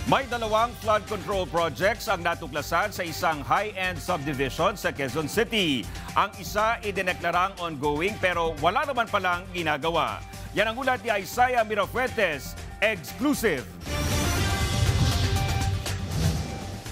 May dalawang flood control projects ang natuklasan sa isang high-end subdivision sa Quezon City. Ang isa idineklarang ongoing pero wala naman palang ginagawa. Yan ang ulat ni Isaiah Mirafuentes, exclusive.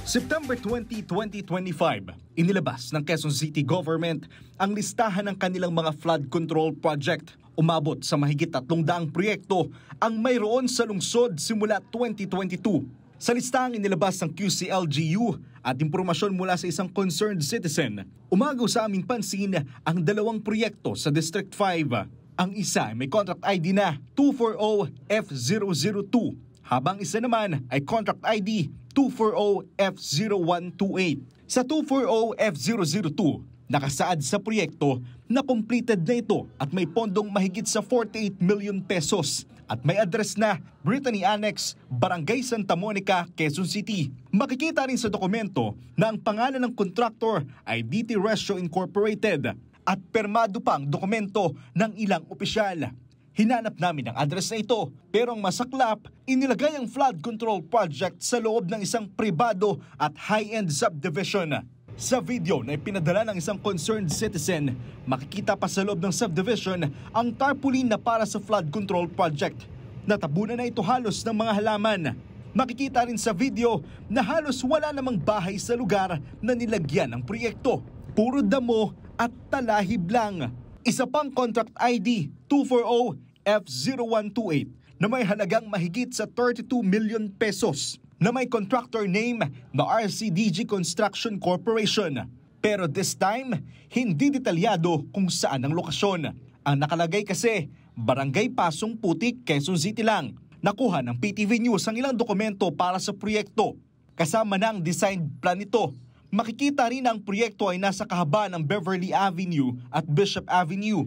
September 20, 2025, inilabas ng Quezon City Government ang listahan ng kanilang mga flood control project. Umabot sa mahigit 300 proyekto ang mayroon sa lungsod simula 2022. Sa listahang inilabas ng QCLGU at impormasyon mula sa isang concerned citizen, umagaw sa aming pansin ang dalawang proyekto sa District 5. Ang isa ay may contract ID na 240F002, habang isa naman ay contract ID 240F0128. Sa 240F002, nakasaad sa proyekto na completed na ito at may pondong mahigit sa 48 million pesos at may address na Brittany Annex, Barangay Santa Monica, Quezon City. Makikita rin sa dokumento na ang pangalan ng contractor ay DT Resio Incorporated at permado pang dokumento ng ilang opisyal. Hinanap namin ang address na ito pero ang masaklap, inilagay ang flood control project sa loob ng isang pribado at high-end subdivision. Sa video na ipinadala ng isang concerned citizen, makikita pa sa loob ng subdivision ang tarpaulin na para sa flood control project. Natabunan na ito halos ng mga halaman. Makikita rin sa video na halos wala namang bahay sa lugar na nilagyan ng proyekto. Puro damo at talahib lang. Isa pang contract ID 240F0128 na may halagang mahigit sa 32 million pesos na may contractor name na RCDG Construction Corporation. Pero this time, hindi detalyado kung saan ang lokasyon. Ang nakalagay kasi, Barangay Pasong Putik, Quezon City lang. Nakuha ng PTV News ang ilang dokumento para sa proyekto. Kasama na ang design plan nito. Makikita rin na ang proyekto ay nasa kahabaan ng Beverly Avenue at Bishop Avenue.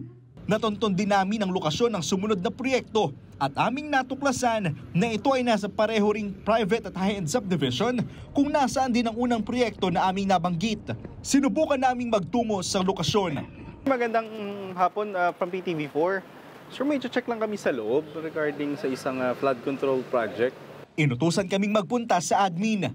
Natonton din namin ang lokasyon ng sumunod na proyekto at aming natuklasan na ito ay nasa pareho ring private at high-end subdivision kung nasaan din ang unang proyekto na aming nabanggit. Sinubukan naming magtungo sa lokasyon. Magandang hapon from PTV4. Sir, may check lang kami sa loob regarding sa isang flood control project. Inutusan kaming magpunta sa admin.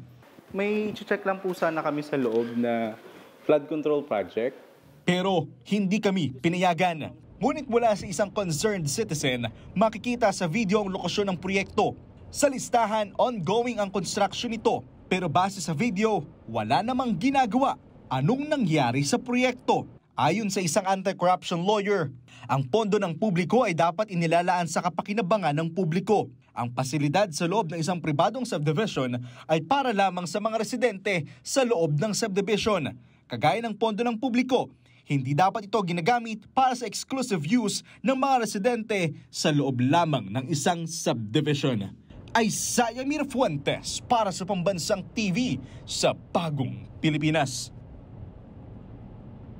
May check lang po sana kami sa loob na flood control project. Pero hindi kami pinayagan. Ngunit mula sa isang concerned citizen, makikita sa video ang lokasyon ng proyekto. Sa listahan, ongoing ang construction nito. Pero base sa video, wala namang ginagawa. Anong nangyari sa proyekto? Ayon sa isang anti-corruption lawyer, ang pondo ng publiko ay dapat inilalaan sa kapakinabangan ng publiko. Ang pasilidad sa loob ng isang pribadong subdivision ay para lamang sa mga residente sa loob ng subdivision. Kagaya ng pondo ng publiko, hindi dapat ito ginagamit para sa exclusive use ng mga residente sa loob lamang ng isang subdivision. Isaiah Mirafuentes para sa Pambansang TV sa Bagong Pilipinas.